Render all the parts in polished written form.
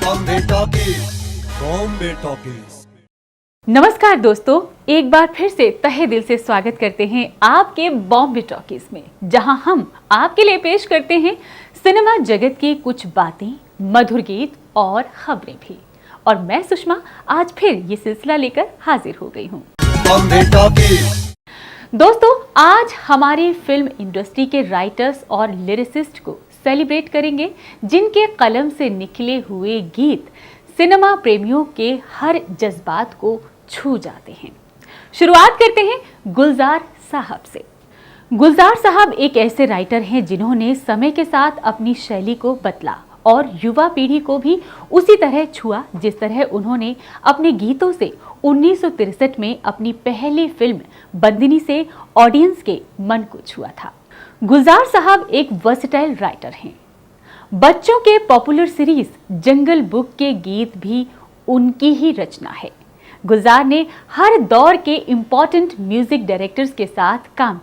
Bombay talkies, Bombay talkies. नमस्कार दोस्तों, एक बार फिर से तहे दिल से स्वागत करते हैं आपके बॉम्बे टॉकीज में, जहां हम आपके लिए पेश करते हैं सिनेमा जगत की कुछ बातें, मधुर गीत और खबरें भी। और मैं सुषमा आज फिर ये सिलसिला लेकर हाजिर हो गई हूँ। बॉम्बे टॉकीज। दोस्तों, आज हमारी फिल्म इंडस्ट्री के राइटर्स और लिरिसिस्ट को सेलिब्रेट करेंगे, जिनके कलम से निकले हुए गीत सिनेमा प्रेमियों के हर जज्बात को छू जाते हैं। शुरुआत करते हैं गुलजार साहब से। गुलजार साहब एक ऐसे राइटर हैं जिन्होंने समय के साथ अपनी शैली को बदला और युवा पीढ़ी को भी उसी तरह छुआ जिस तरह उन्होंने अपने गीतों से 1963 में अपनी पहली फिल्म बंदिनी से ऑडियंस के मन को छुआ था। गुलजार साहब एक वर्सेटाइल राइटर हैं। बच्चों के पॉपुलर सीरीज जंगल बुक के गीत भी उनकी ही रचना है। गुलजार ने हर दौर के इम्पोर्टेंट म्यूजिक डायरेक्टर्स के साथ काम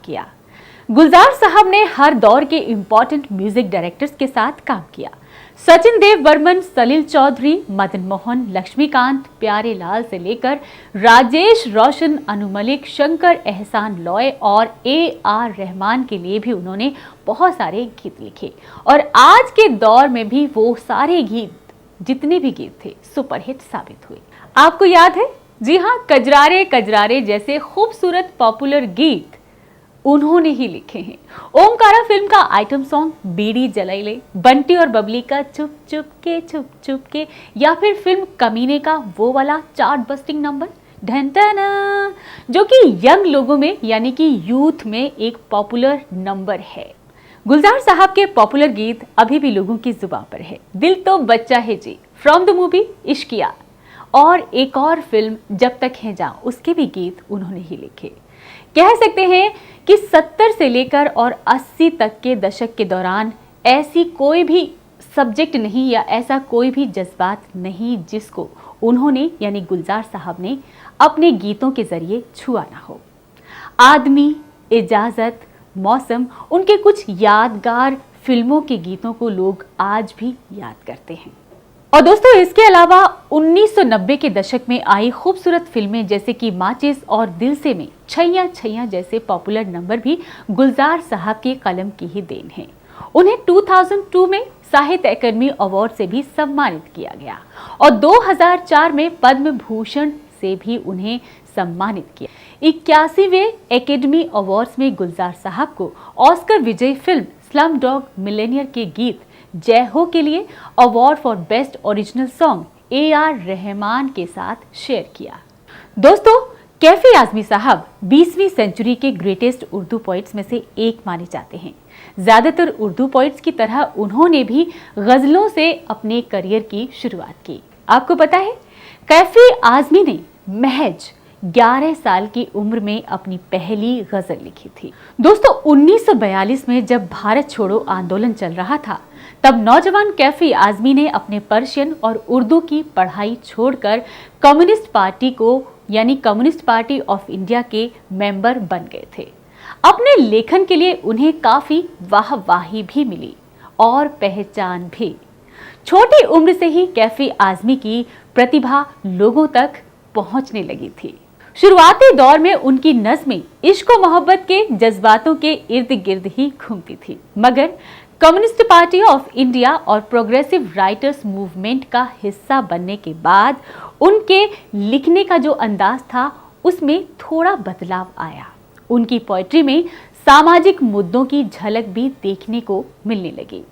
किया। सचिन देव बर्मन, सलील चौधरी, मदन मोहन, लक्ष्मीकांत, प्यारे लाल से लेकर राजेश रोशन, अनु मलिक, शंकर एहसान लॉय और AR रहमान के लिए भी उन्होंने बहुत सारे गीत लिखे। और आज के दौर में भी वो सारे गीत, जितने भी गीत थे, सुपरहिट साबित हुए। आपको याद है? जी हाँ, कजरारे कजरारे जैसे खूबसूरत पॉपुलर गीत उन्होंने ही लिखे हैं। ओमकारा फिल्म का आइटम सॉन्ग बीड़ी जलाइले, बंटी और बबली का चुप चुप के, या फिर फिल्म कमीने का वो वाला चार्ट बस्टिंग नंबर ढन टना, जो कि यंग लोगों में यानी कि यूथ में एक पॉपुलर नंबर है। गुलजार साहब के पॉपुलर गीत अभी भी लोगों की जुबान पर है। दिल तो बच्चा है जी, फ्रॉम द मूवी इश्किया, और एक और फिल्म जब तक है जहां, उसके भी गीत उन्होंने ही लिखे। कह सकते हैं कि 70 से लेकर और 80 तक के दशक के दौरान ऐसी कोई भी सब्जेक्ट नहीं या ऐसा कोई भी जज्बात नहीं जिसको उन्होंने यानी गुलजार साहब ने अपने गीतों के जरिए छुआ ना हो। आदमी, इजाजत, मौसम, उनके कुछ यादगार फिल्मों के गीतों को लोग आज भी याद करते हैं। और दोस्तों, इसके अलावा 1990 के दशक में आई खूबसूरत फिल्में जैसे कि माचिस और दिल से में छैया छैया जैसे पॉपुलर नंबर भी गुलजार साहब के कलम की ही देन है। उन्हें 2002 में साहित्य अकादमी अवार्ड से भी सम्मानित किया गया और 2004 में पद्म भूषण से भी उन्हें सम्मानित किया। 81वें अकादमी अवार्ड्स में गुलजार साहब को ऑस्कर विजयी फिल्म स्लम डॉग मिलेनियर के गीत जय हो के लिए award for best original song AR Rahman के साथ शेयर किया। दोस्तों, कैफी आजमी साहब 20वीं सेंचुरी के ग्रेटेस्ट उर्दू पोइट्स में से एक माने जाते हैं। ज्यादातर उर्दू पोइट्स की तरह उन्होंने भी गजलों से अपने करियर की शुरुआत की। आपको पता है, कैफी आजमी ने महज 11 साल की उम्र में अपनी पहली गजल लिखी थी। दोस्तों, 1942 में जब भारत छोड़ो आंदोलन चल रहा था, तब नौजवान कैफी आजमी ने अपने पर्शियन और उर्दू की पढ़ाई छोड़कर कम्युनिस्ट पार्टी को यानी कम्युनिस्ट पार्टी ऑफ इंडिया के मेंबर बन गए थे। अपने लेखन के लिए उन्हें काफी वाहवाही भी मिली और पहचान भी। छोटी उम्र से ही कैफी आजमी की प्रतिभा लोगों तक पहुंचने लगी थी। शुरुआती दौर में उनकी नज़्में इश्क और मोहब्बत के जज्बातों के इर्द गिर्द ही घूमती थी, मगर कम्युनिस्ट पार्टी ऑफ इंडिया और प्रोग्रेसिव राइटर्स मूवमेंट का हिस्सा बनने के बाद उनके लिखने का जो अंदाज था, उसमें थोड़ा बदलाव आया। उनकी पोएट्री में सामाजिक मुद्दों की झलक भी देखने को मिलने लगी।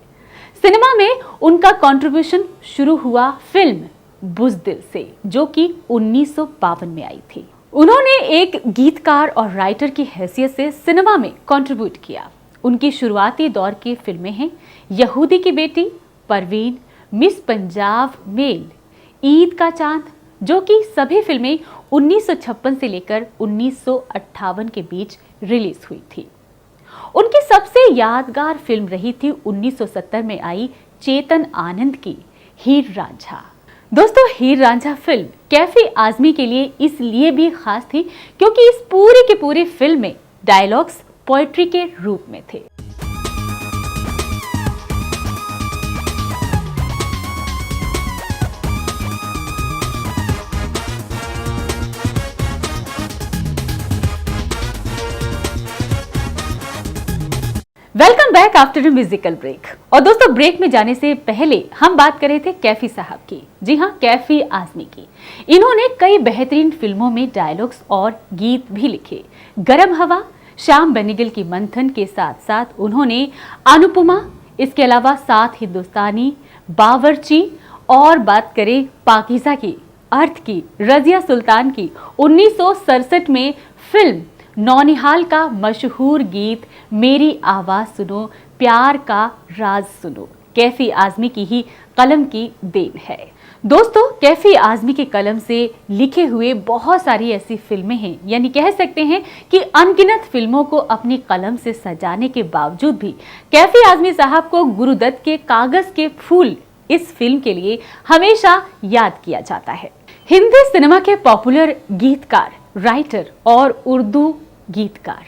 सिनेमा में उनका कंट्रीब्यूशन शुरू हुआ फिल्म बुज़दिल से, जो कि 1952 में आई थी। उन्होंने एक गीतकार और राइटर की हैसियत से सिनेमा में कंट्रीब्यूट किया। उनकी शुरुआती दौर की फिल्में हैं यहूदी की बेटी, परवीन, मिस पंजाब मेल, ईद का चांद, जो कि सभी फिल्में 1956 से लेकर 1958 के बीच रिलीज हुई थी। उनकी सबसे यादगार फिल्म रही थी 1970 में आई चेतन आनंद की हीर रांझा। दोस्तों, हीर रांझा फिल्म कैफी आजमी के लिए इसलिए भी खास थी क्योंकि इस पूरी की पूरी फिल्म में डायलॉग्स पोएट्री के रूप में थे। Welcome back after a musical break. और दोस्तों, ब्रेक में जाने से पहले हम बात कर रहे थे कैफी साहब की। जी हाँ, कैफी आजमी की। इन्होंने कई बेहतरीन फिल्मों में डायलॉग्स और गीत भी लिखे। गरम हवा, श्याम बेनेगल की मंथन के साथ साथ उन्होंने अनुपमा, इसके अलावा 7 हिंदुस्तानी, बावर्ची, और बात करें पाकीज़ा की, अर्थ की, रजिया सुल्तान की, 1967 में फिल्म नौनिहाल का मशहूर गीत मेरी आवाज सुनो, प्यार का राज सुनो, कैफी आजमी की ही कलम की देन है। दोस्तों, कैफी आजमी के कलम से लिखे हुए बहुत सारी ऐसी फिल्में हैं, यानी कह सकते हैं कि अनगिनत फिल्मों को अपनी कलम से सजाने के बावजूद भी कैफी आजमी साहब को गुरुदत्त के कागज के फूल इस फिल्म के लिए हमेशा याद किया जाता है। हिंदी सिनेमा के पॉपुलर गीतकार, राइटर और उर्दू गीतकार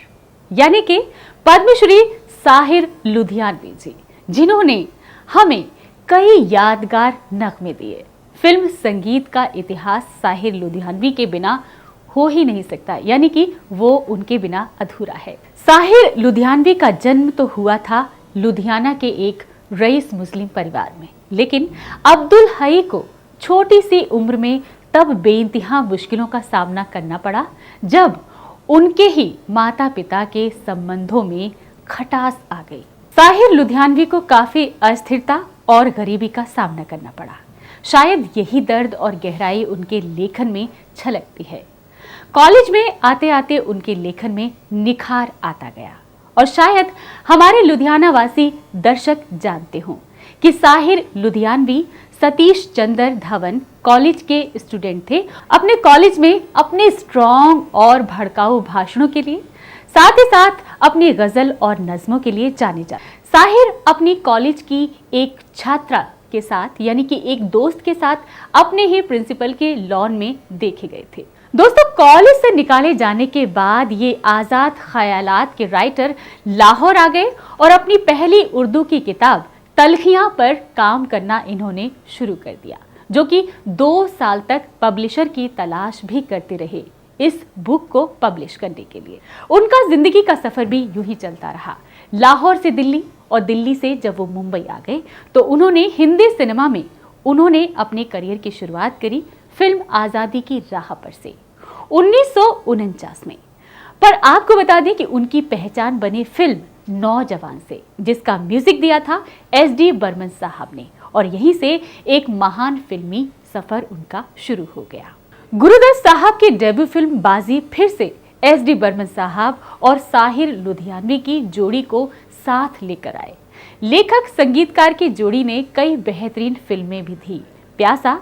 यानी कि पद्मश्री साहिर लुधियानवी जी, जिन्होंने हमें कई यादगार नगमे दिए। फिल्म संगीत का इतिहास साहिर लुधियानवी के बिना हो ही नहीं सकता, यानी कि वो उनके बिना अधूरा है। साहिर लुधियानवी का जन्म तो हुआ था लुधियाना के एक रईस मुस्लिम परिवार में, लेकिन अब्दुल हई को छोटी सी उम्र में तब बेइंतहा मुश्किलों का सामना करना पड़ा जब उनके ही माता पिता के संबंधों में खटास आ गई। साहिर लुधियानवी को काफी अस्थिरता और गरीबी का सामना करना पड़ा। शायद यही दर्द और गहराई उनके लेखन में छलकती है। कॉलेज में आते आते उनके लेखन में निखार आता गया और शायद हमारे लुधियाना वासी दर्शक जानते हों कि साहिर लुधियानवी सतीश चंद्र धवन कॉलेज के स्टूडेंट थे। अपने कॉलेज में अपने स्ट्रॉन्ग और भड़काऊ भाषणों के लिए, साथ ही साथ अपनी गजल और नज्मों के लिए जाने जाते। साहिर अपनी कॉलेज की एक छात्रा के साथ, यानी कि एक दोस्त के साथ, अपने ही प्रिंसिपल के लॉन में देखे गए थे। दोस्तों, कॉलेज से निकाले जाने के बाद ये आजाद ख्यालात के राइटर लाहौर आ गए और अपनी पहली उर्दू की किताब तलखियां पर काम करना इन्होंने शुरू कर दिया, जो कि 2 साल तक पब्लिशर की तलाश भी करते रहे इस बुक को पब्लिश करने के लिए। उनका जिंदगी का सफर भी यूं ही चलता रहा। लाहौर से दिल्ली और दिल्ली से जब वो मुंबई आ गए तो उन्होंने हिंदी सिनेमा में उन्होंने अपने करियर की शुरुआत करी फिल्म आजादी की राह पर से 1949 में। पर आपको बता दें कि उनकी पहचान बनी फिल्म नौजवान से, जिसका म्यूजिक दिया था SD बर्मन साहब ने, और यहीं से एक महान फिल्मी सफर उनका शुरू हो गया। गुरुदत्त साहब की डेब्यू फिल्म बाजी फिर से SD बर्मन साहब और साहिर लुधियानवी की जोड़ी को साथ लेकर आए। लेखक संगीतकार की जोड़ी ने कई बेहतरीन फिल्में भी दी। प्यासा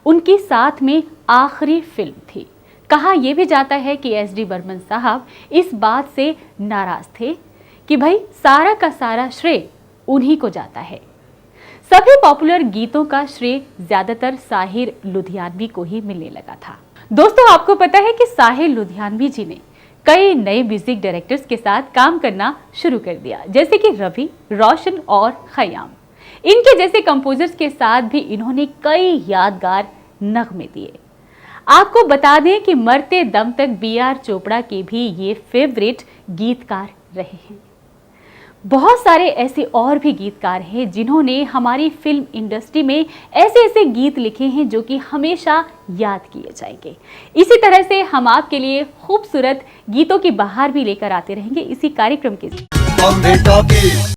उनकी साथ में आखिरी फिल्म थी। कहा यह भी जाता है कि SD बर्मन साहब इस बात से नाराज थे कि भाई सारा का सारा श्रेय उन्हीं को जाता है। सभी पॉपुलर गीतों का श्रेय ज्यादातर साहिर लुधियानवी को ही मिलने लगा था। दोस्तों, आपको पता है कि साहिर लुधियानवी जी ने कई नए म्यूजिक डायरेक्टर्स के साथ काम करना शुरू कर दिया, जैसे कि रवि, रोशन और खयाम। इनके जैसे कंपोजर्स के साथ भी इन्होंने कई यादगार नगमे दिए। आपको बता दें कि मरते दम तक BR चोपड़ा के भी ये फेवरेट गीतकार रहे हैं। बहुत सारे ऐसे और भी गीतकार हैं जिन्होंने हमारी फिल्म इंडस्ट्री में ऐसे ऐसे गीत लिखे हैं जो कि हमेशा याद किए जाएंगे। इसी तरह से हम आपके लिए खूबसूरत गीतों की बहार भी लेकर आते रहेंगे इसी कार्यक्रम के।